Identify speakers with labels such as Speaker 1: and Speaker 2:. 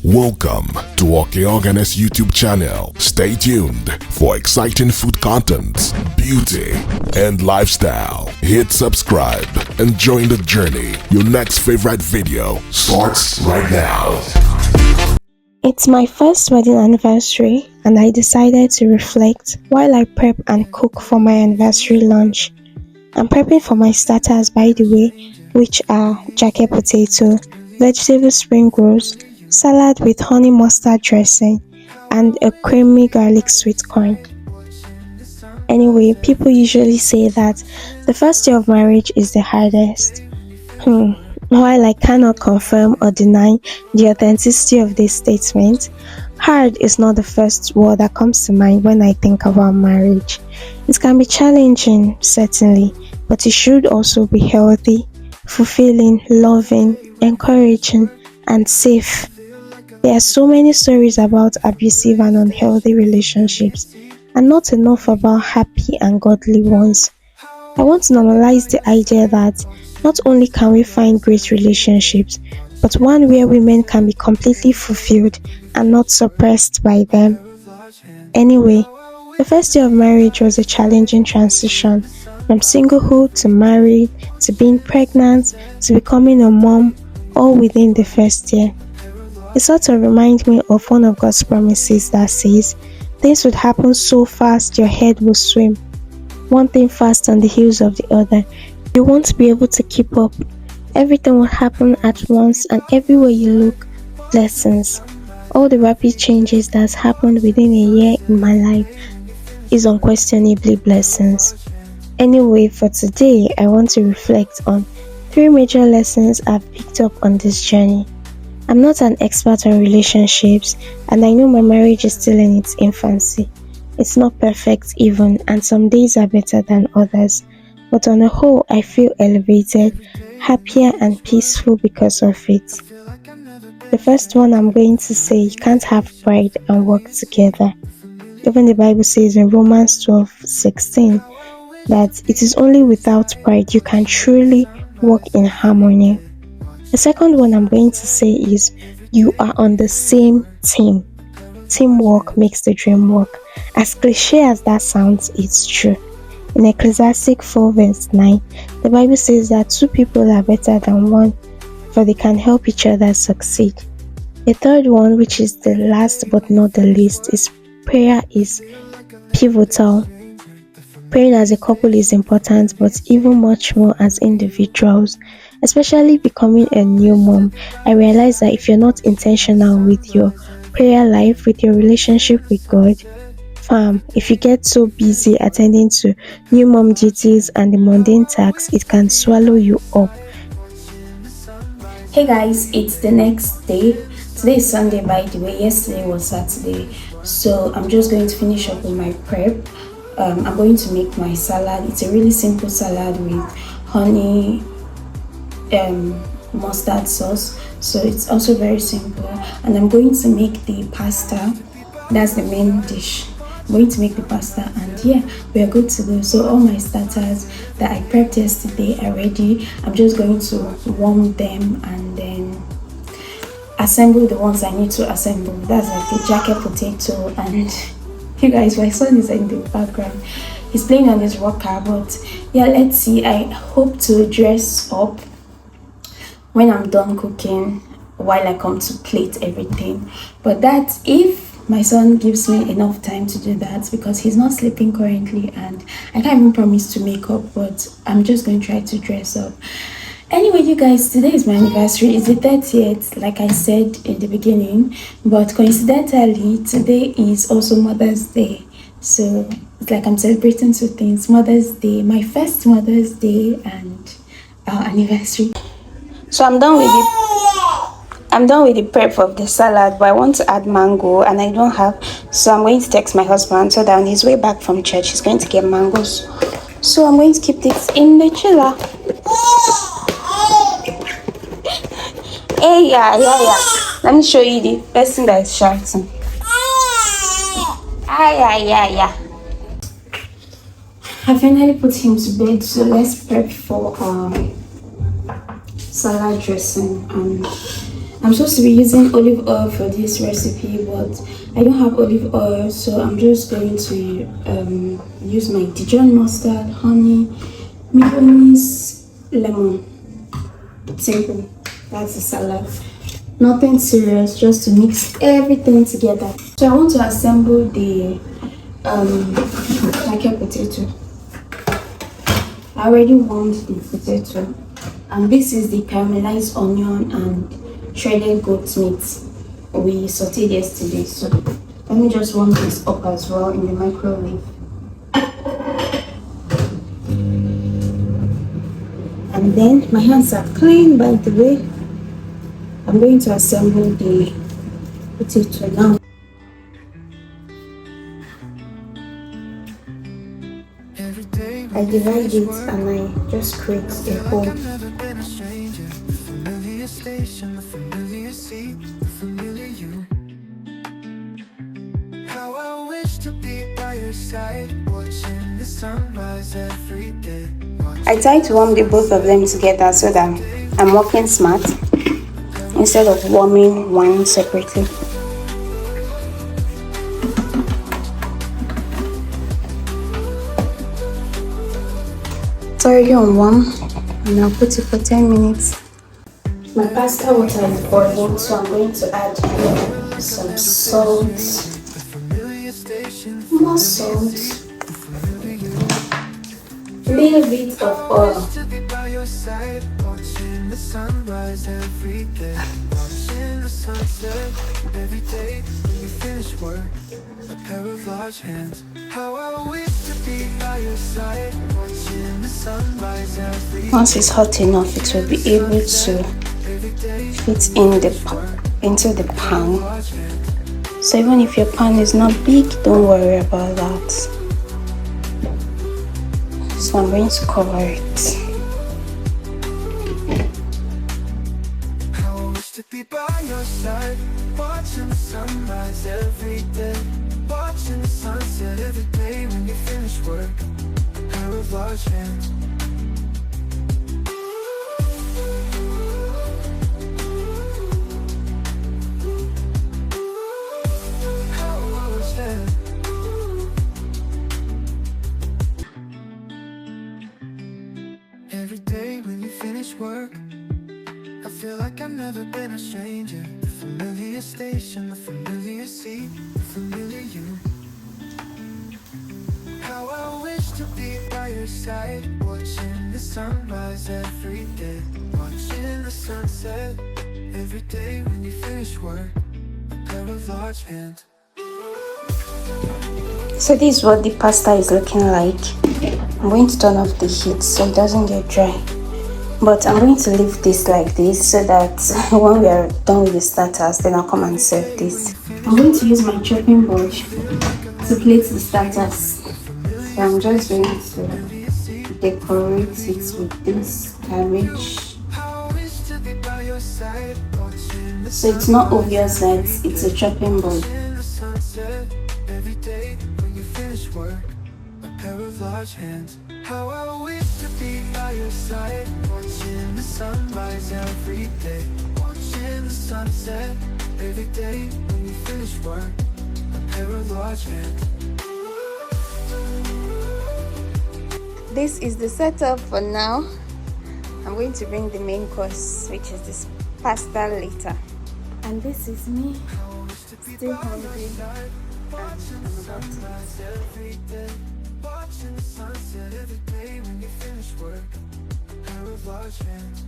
Speaker 1: Welcome to Okeoganes YouTube channel. Stay tuned for exciting food content, beauty, and lifestyle. Hit subscribe and join the journey. Your next favorite video starts right now.
Speaker 2: It's my first wedding anniversary and I decided to reflect while I prep and cook for my anniversary lunch. I'm prepping for my starters, by the way, which are jacket potato, vegetable spring rolls, salad with honey mustard dressing, and a creamy garlic sweet corn. Anyway, people usually say that the first year of marriage is the hardest. While I cannot confirm or deny the authenticity of this statement, hard is not the first word that comes to mind when I think about marriage. It can be challenging, certainly, but it should also be healthy, fulfilling, loving, encouraging, and safe. There are so many stories about abusive and unhealthy relationships, and not enough about happy and godly ones. I want to normalize the idea that not only can we find great relationships, but one where women can be completely fulfilled and not suppressed by them. Anyway, the first year of marriage was a challenging transition from singlehood to married to being pregnant to becoming a mom, all within the first year. It sort of reminds me of one of God's promises that says, things would happen so fast your head will swim. One thing fast on the heels of the other. You won't be able to keep up. Everything will happen at once, and everywhere you look, blessings. All the rapid changes that's happened within a year in my life is unquestionably blessings. Anyway, for today, I want to reflect on 3 major lessons I've picked up on this journey. I'm not an expert on relationships, and I know my marriage is still in its infancy. It's not perfect even, and some days are better than others. But on the whole, I feel elevated, happier, and peaceful because of it. The first one I'm going to say, you can't have pride and work together. Even the Bible says in Romans 12:16 that it is only without pride you can truly work in harmony. The second one I'm going to say is you are on the same team. Teamwork makes the dream work. As cliche as that sounds, it's true. In Ecclesiastes 4:9, the Bible says that 2 people are better than one, for they can help each other succeed. The third one, which is the last but not the least, is prayer is pivotal. Praying as a couple is important, but even much more as individuals. Especially becoming a new mom, I realize that if you're not intentional with your prayer life, with your relationship with God, if you get so busy attending to new mom duties and the mundane tasks, it can swallow you up. Hey guys, it's the next day. Today is Sunday, by the way. Yesterday was Saturday, so I'm just going to finish up with my prep. I'm going to make my salad. It's a really simple salad with honey, mustard sauce, so it's also very simple. And I'm going to make the pasta. That's the main dish. I'm going to make the pasta, and yeah, we are good to go. So all my starters that I prepped yesterday are ready. I'm just going to warm them and then assemble the ones I need to assemble. That's like the jacket potato, and you guys, my son is in the background. He's playing on his rocker, but yeah, let's see. I hope to dress up when I'm done cooking while I come to plate everything. But that's if my son gives me enough time to do that, because he's not sleeping currently and I can't even promise to make up, but I'm just going to try to dress up. Anyway, you guys, today is my anniversary. It's the 30th, like I said in the beginning, but coincidentally, today is also Mother's Day. So it's like I'm celebrating 2 things: Mother's Day, my first Mother's Day, and our anniversary. So I'm done with the prep of the salad, but I want to add mango and I don't have, so I'm going to text my husband so that on his way back from church he's going to get mangoes. So I'm going to keep this in the chiller. Hey, yeah. Let me show you the person that is shouting. Yeah. I finally put him to bed, so let's prep for salad dressing.
Speaker 3: I'm supposed to be using olive oil for this recipe, but I don't have olive oil, so I'm just going to use my Dijon mustard, honey, mayonnaise, lemon. Simple. That's the salad. Nothing serious, just to mix everything together. So I want to assemble the packet potato. I already warmed the potato, and this is the caramelized onion and shredded goat meat we sauteed yesterday. So let me just warm this up as well in the microwave. And then my hands are clean, by the way. I'm going to assemble the potato now. I divide it and I just create a hole. How I wish to be by your side, watching the sunrise every day. I try to warm the both of them together so that I'm working smart instead of warming one separately. It's already on warm, and I'll put it for 10 minutes. My pasta water is boiling, so I'm going to add some salt, more salt, a little bit of oil. Once it's hot enough, it will be able to fit into the pan. So even if your pan is not big, don't worry about that. So I'm going to cover it. I wish to be by your side, watching the sunrise every day, watching the sunset every day. When you finish work, a pair of large hands. Every day when you finish work, I feel like I've never been a stranger. The familiar station, the familiar seat, the familiar you. How I wish to be by your side, watching the sunrise every day, watching the sunset every day. When you finish work, a pair of large hands. So this is what the pasta is looking like. I'm going to turn off the heat so it doesn't get dry, but I'm going to leave this like this so that when we are done with the starters, then I'll come and serve this. I'm going to use my chopping board to plate the starters. So I'm just going to decorate it with this cabbage, so it's not obvious that it's a chopping board. Large hands. How I wish to be by your side, watching the sunrise every day, watching the sunset every day. When you finish work, a pair of large hands. This is the setup for now. I'm going to bring the main course, which is this pasta later. And this is me, still hungry, and I'm about to eat. Watching the sunset every day when you finish work, a pair of large hands.